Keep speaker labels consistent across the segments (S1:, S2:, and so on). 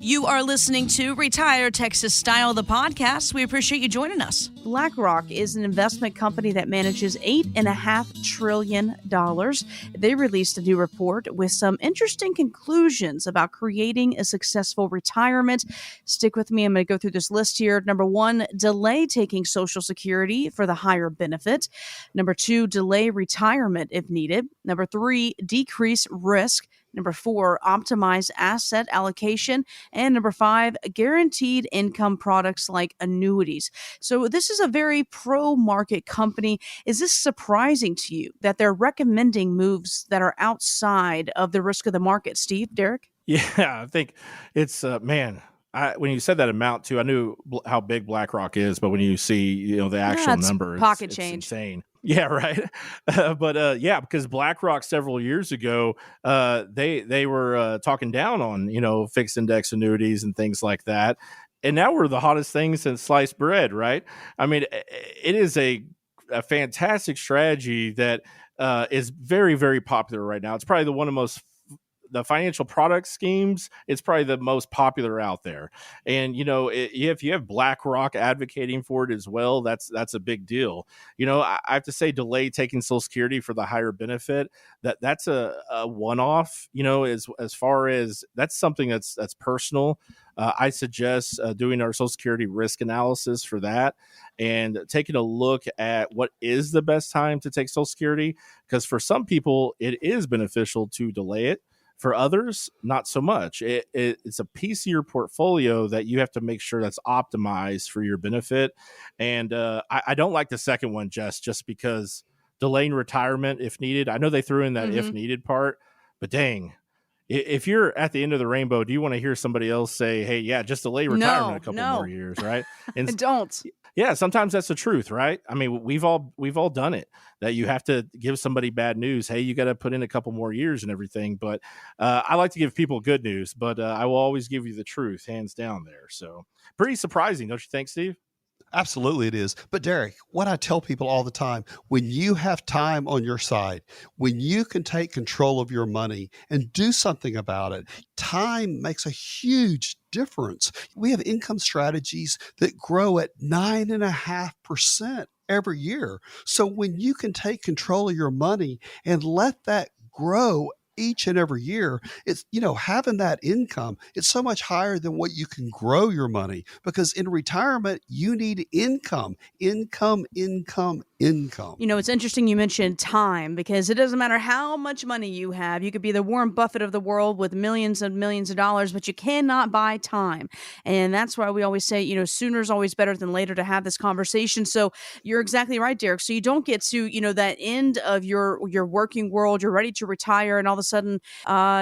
S1: You are listening to Retire Texas Style, the podcast. We appreciate you joining us. BlackRock is an investment company that manages $8.5 trillion. They released a new report with some interesting conclusions about creating a successful retirement. Stick with me. I'm going to go through this list here. Number 1, delay taking Social Security for the higher benefit. Number 2, delay retirement if needed. Number 3, decrease risk. Number 4, optimize asset allocation. And number 5, guaranteed income products like annuities. So this is a very pro-market company. Is this surprising to you that they're recommending moves that are outside of the risk of the market? Steve, Derrick?
S2: Yeah, I think it's, when you said that amount too, I knew how big BlackRock is, but when you see, the actual number,
S1: pocket
S2: it's
S1: change.
S2: Insane. Yeah, right. Because BlackRock several years ago, they were talking down on, fixed index annuities and things like that. And now we're the hottest thing since sliced bread, right? I mean, it is a fantastic strategy that is very, very popular right now. It's probably the financial product schemes, it's probably the most popular out there. And, if you have BlackRock advocating for it as well, that's a big deal. I have to say, delay taking Social Security for the higher benefit, that's a one-off, as far as that's something that's personal. I suggest doing our Social Security risk analysis for that and taking a look at what is the best time to take Social Security, because for some people, it is beneficial to delay it. For others, not so much. It's a piece of your portfolio that you have to make sure that's optimized for your benefit. And I don't like the second one, Jess, just because delaying retirement if needed. I know they threw in that if needed part, but dang, if you're at the end of the rainbow, do you want to hear somebody else say, hey, yeah, just delay retirement a couple more years, right? And
S1: don't.
S2: Yeah, sometimes that's the truth, right? I mean, we've all done it, that you have to give somebody bad news. Hey, you got to put in a couple more years and everything. But I like to give people good news, but I will always give you the truth, hands down there. So pretty surprising, don't you think, Steve?
S3: Absolutely it is. But Derrick, what I tell people all the time, when you have time on your side, when you can take control of your money and do something about it, time makes a huge difference. We have income strategies that grow at 9.5% every year. So when you can take control of your money and let that grow each and every year, it's, having that income, it's so much higher than what you can grow your money, because in retirement, you need income.
S1: It's interesting you mentioned time, because it doesn't matter how much money you have. You could be the Warren Buffett of the world with millions and millions of dollars, but you cannot buy time. And that's why we always say, sooner is always better than later to have this conversation. So you're exactly right, Derrick. So you don't get to, that end of your working world, you're ready to retire, and all of a sudden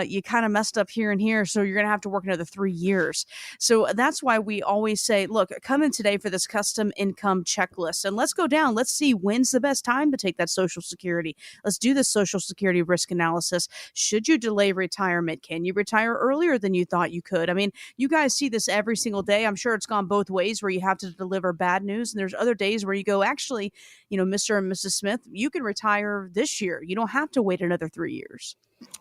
S1: you kind of messed up here and here. So you're going to have to work another 3 years. So that's why we always say, look, come in today for this custom income checklist, and let's go down. Let's see when's the best time to take that Social Security. Let's do the Social Security risk analysis. Should you delay retirement? Can you retire earlier than you thought you could? I mean, you guys see this every single day. I'm sure it's gone both ways, where you have to deliver bad news, and there's other days where you go, actually, Mr. and Mrs. Smith, you can retire this year. You don't have to wait another 3 years.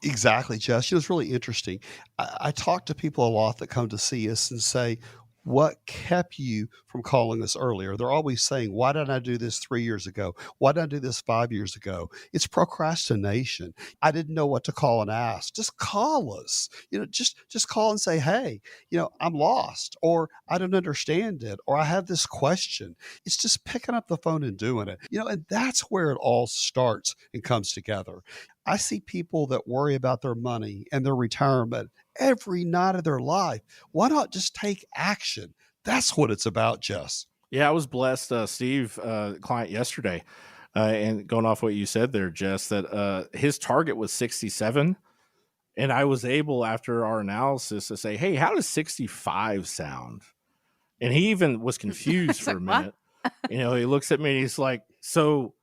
S3: Exactly, Jess. It's really interesting. I talk to people a lot that come to see us and say, what kept you from calling us earlier? They're always saying, why didn't I do this 3 years ago? Why didn't I do this 5 years ago? It's procrastination. I didn't know what to call and ask. Just call us. Just call and say, hey, I'm lost, or I don't understand it, or I have this question. It's just picking up the phone and doing it. And that's where it all starts and comes together. I see people that worry about their money and their retirement every night of their life. Why not just take action? That's what it's about, Jess.
S2: Yeah, I was blessed, Steve, client yesterday, and going off what you said there, Jess, that his target was 67. And I was able, after our analysis, to say, hey, how does 65 sound? And he even was confused for a minute. He looks at me and he's like, so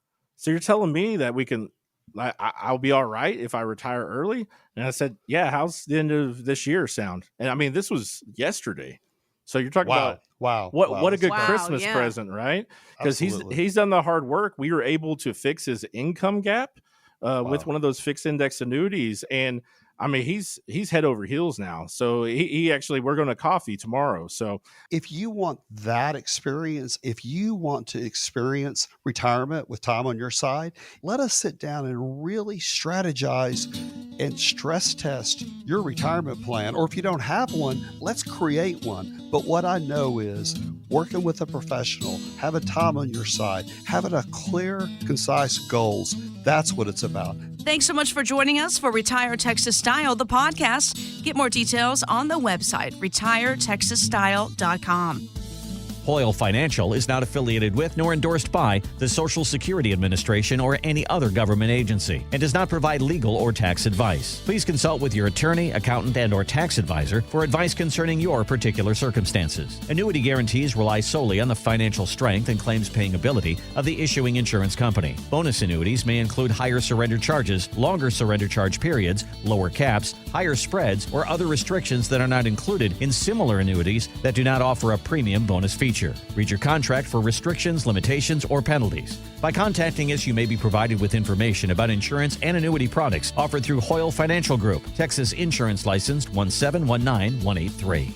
S2: you're telling me that we can, I'll be all right if I retire early? And I said, yeah, how's the end of this year sound? And I mean, this was yesterday. So you're talking about what a good Christmas present, right? Because he's done the hard work. We were able to fix his income gap with one of those fixed index annuities. And I mean, he's head over heels now. So he actually, we're going to coffee tomorrow. So
S3: if you want that experience, if you want to experience retirement with Tom on your side, let us sit down and really strategize and stress test your retirement plan. Or if you don't have one, let's create one. But what I know is working with a professional, having Tom on your side, having a clear, concise goals, that's what it's about.
S1: Thanks so much for joining us for Retire Texas Style, the podcast. Get more details on the website, retiretexasstyle.com.
S4: Hoyle Financial is not affiliated with nor endorsed by the Social Security Administration or any other government agency and does not provide legal or tax advice. Please consult with your attorney, accountant, and/or tax advisor for advice concerning your particular circumstances. Annuity guarantees rely solely on the financial strength and claims-paying ability of the issuing insurance company. Bonus annuities may include higher surrender charges, longer surrender charge periods, lower caps, higher spreads, or other restrictions that are not included in similar annuities that do not offer a premium bonus feature. Read your contract for restrictions, limitations, or penalties. By contacting us, you may be provided with information about insurance and annuity products offered through Hoyle Financial Group, Texas Insurance License 1719183.